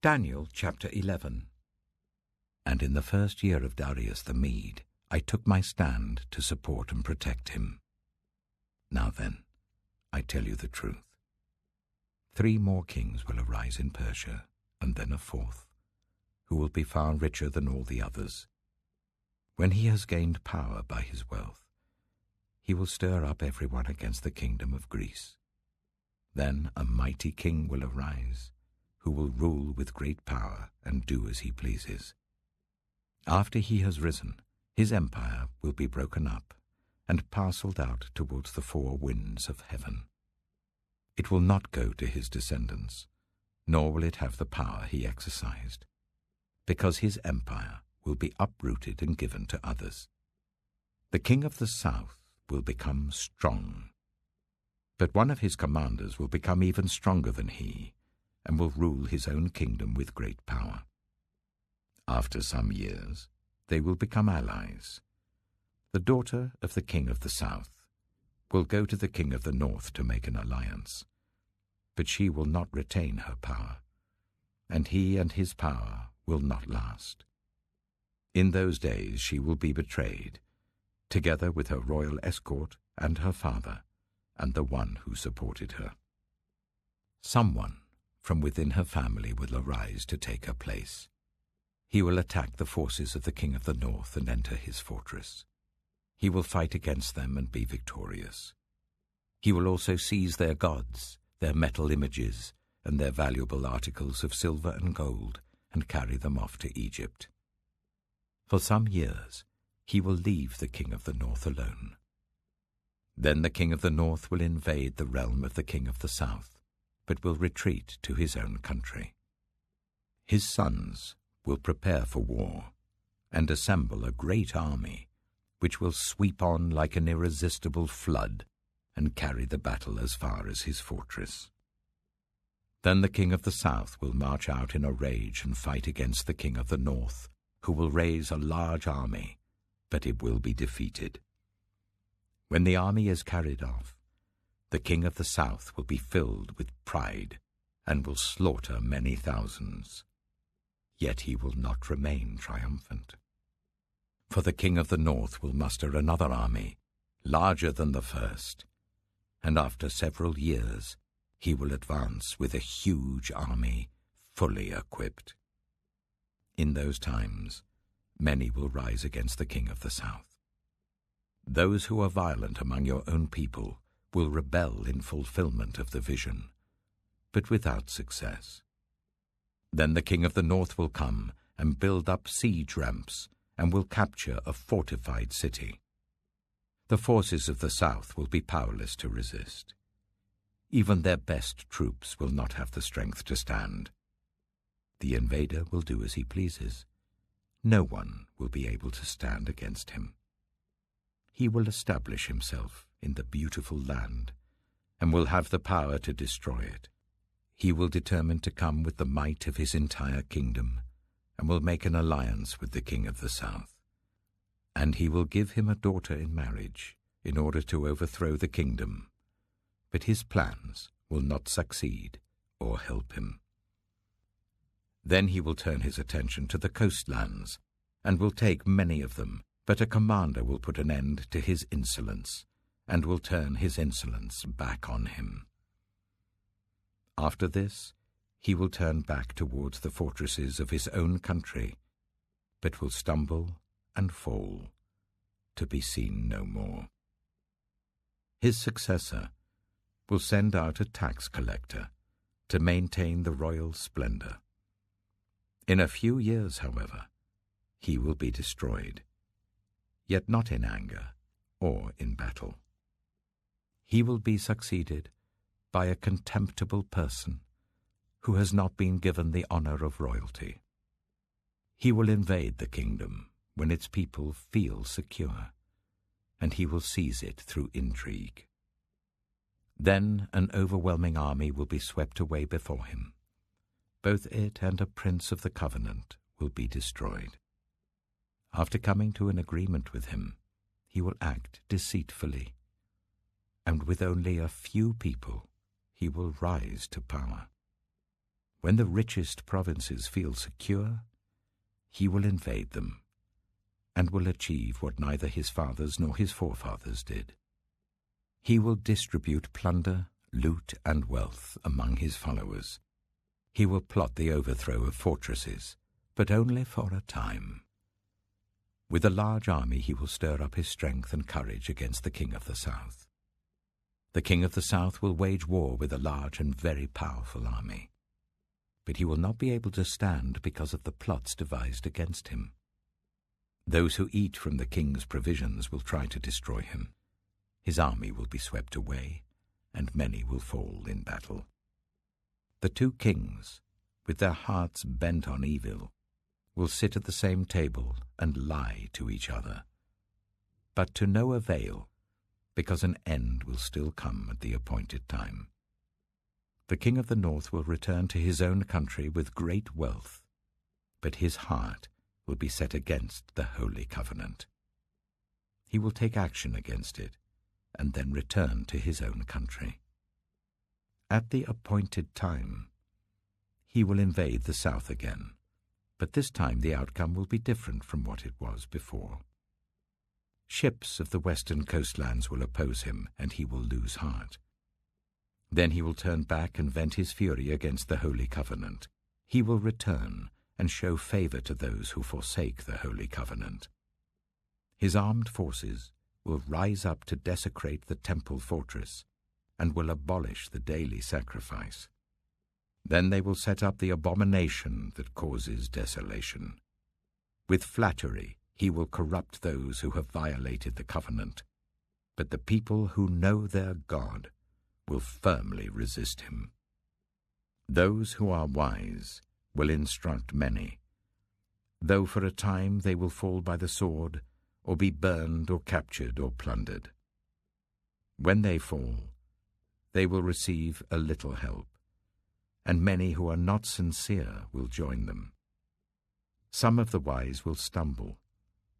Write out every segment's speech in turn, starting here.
Daniel chapter 11. And in the first year of Darius the Mede, I took my stand to support and protect him. Now then, I tell you the truth. 3 more kings will arise in Persia, and then a 4th, who will be far richer than all the others. When he has gained power by his wealth, he will stir up everyone against the kingdom of Greece. Then a mighty king will arise, who will rule with great power and do as he pleases. After he has risen, his empire will be broken up and parcelled out towards the 4 winds of heaven. It will not go to his descendants, nor will it have the power he exercised, because his empire will be uprooted and given to others. The king of the south will become strong, but one of his commanders will become even stronger than he, and will rule his own kingdom with great power. After some years, they will become allies. The daughter of the king of the south will go to the king of the north to make an alliance, but she will not retain her power, and he and his power will not last. In those days she will be betrayed, together with her royal escort and her father, and the one who supported her. Someone from within her family will arise to take her place. He will attack the forces of the king of the north and enter his fortress. He will fight against them and be victorious. He will also seize their gods, their metal images, and their valuable articles of silver and gold, and carry them off to Egypt. For some years he will leave the king of the north alone. Then the king of the north will invade the realm of the king of the south, but will retreat to his own country. His sons will prepare for war and assemble a great army, which will sweep on like an irresistible flood and carry the battle as far as his fortress. Then the king of the south will march out in a rage and fight against the king of the north, who will raise a large army, but it will be defeated. When the army is carried off, the king of the south will be filled with pride and will slaughter many thousands. Yet he will not remain triumphant. For the king of the north will muster another army, larger than the first, and after several years he will advance with a huge army, fully equipped. In those times many will rise against the king of the south. Those who are violent among your own people will rebel in fulfillment of the vision, but without success. Then the king of the north will come and build up siege ramps and will capture a fortified city. The forces of the south will be powerless to resist. Even their best troops will not have the strength to stand. The invader will do as he pleases. No one will be able to stand against him. He will establish himself in the beautiful land and will have the power to destroy it. He will determine to come with the might of his entire kingdom and will make an alliance with the king of the south. And he will give him a daughter in marriage in order to overthrow the kingdom, but his plans will not succeed or help him. Then he will turn his attention to the coastlands and will take many of them, but a commander will put an end to his insolence and will turn his insolence back on him. After this, he will turn back towards the fortresses of his own country, but will stumble and fall, to be seen no more. His successor will send out a tax collector to maintain the royal splendor. In a few years, however, he will be destroyed, yet not in anger or in battle. He will be succeeded by a contemptible person who has not been given the honor of royalty. He will invade the kingdom when its people feel secure, and he will seize it through intrigue. Then an overwhelming army will be swept away before him. Both it and a prince of the covenant will be destroyed. After coming to an agreement with him, he will act deceitfully, and with only a few people he will rise to power. When the richest provinces feel secure, he will invade them, and will achieve what neither his fathers nor his forefathers did. He will distribute plunder, loot, and wealth among his followers. He will plot the overthrow of fortresses, but only for a time. With a large army he will stir up his strength and courage against the king of the south. The king of the south will wage war with a large and very powerful army. But he will not be able to stand because of the plots devised against him. Those who eat from the king's provisions will try to destroy him. His army will be swept away, and many will fall in battle. The two kings, with their hearts bent on evil, will sit at the same table and lie to each other, but to no avail, because an end will still come at the appointed time. The king of the north will return to his own country with great wealth, but his heart will be set against the holy covenant. He will take action against it, and then return to his own country. At the appointed time, he will invade the south again, but this time the outcome will be different from what it was before. Ships of the western coastlands will oppose him, and he will lose heart. Then he will turn back and vent his fury against the holy covenant. He will return and show favor to those who forsake the holy covenant. His armed forces will rise up to desecrate the temple fortress and will abolish the daily sacrifice. Then they will set up the abomination that causes desolation. With flattery he will corrupt those who have violated the covenant, but the people who know their God will firmly resist him. Those who are wise will instruct many, though for a time they will fall by the sword, or be burned or captured or plundered. When they fall, they will receive a little help, and many who are not sincere will join them. Some of the wise will stumble,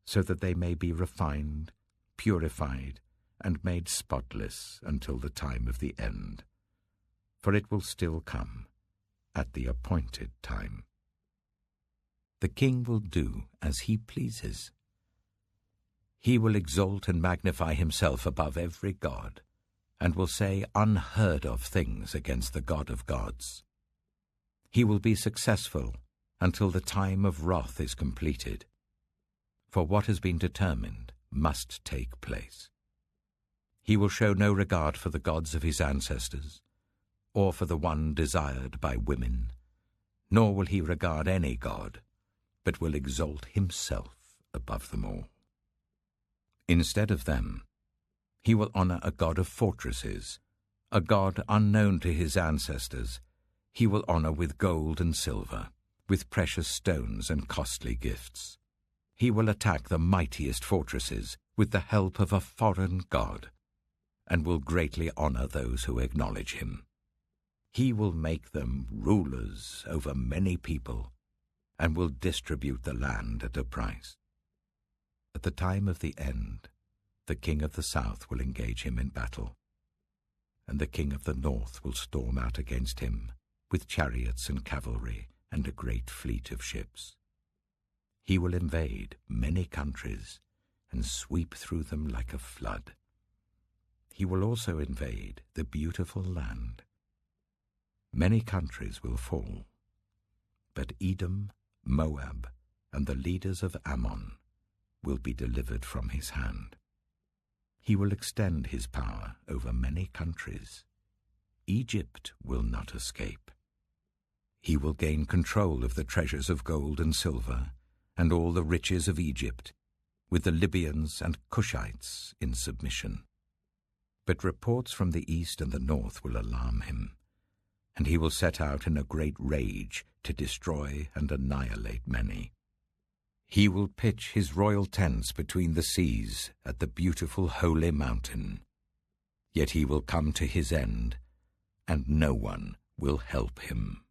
so that they may be refined, purified, and made spotless until the time of the end, for it will still come at the appointed time. The king will do as he pleases. He will exalt and magnify himself above every god, and will say unheard of things against the God of gods. He will be successful until the time of wrath is completed, for what has been determined must take place. He will show no regard for the gods of his ancestors, or for the one desired by women, nor will he regard any god, but will exalt himself above them all. Instead of them, he will honor a god of fortresses, a god unknown to his ancestors. He will honor with gold and silver, with precious stones and costly gifts. He will attack the mightiest fortresses with the help of a foreign god, and will greatly honor those who acknowledge him. He will make them rulers over many people, and will distribute the land at a price. At the time of the end, the king of the south will engage him in battle, and the king of the north will storm out against him with chariots and cavalry and a great fleet of ships. He will invade many countries and sweep through them like a flood. He will also invade the beautiful land. Many countries will fall, but Edom, Moab, and the leaders of Ammon will be delivered from his hand. He will extend his power over many countries. Egypt will not escape. He will gain control of the treasures of gold and silver and all the riches of Egypt, with the Libyans and Cushites in submission. But reports from the east and the north will alarm him, and he will set out in a great rage to destroy and annihilate many. He will pitch his royal tents between the seas at the beautiful holy mountain. Yet he will come to his end, and no one will help him.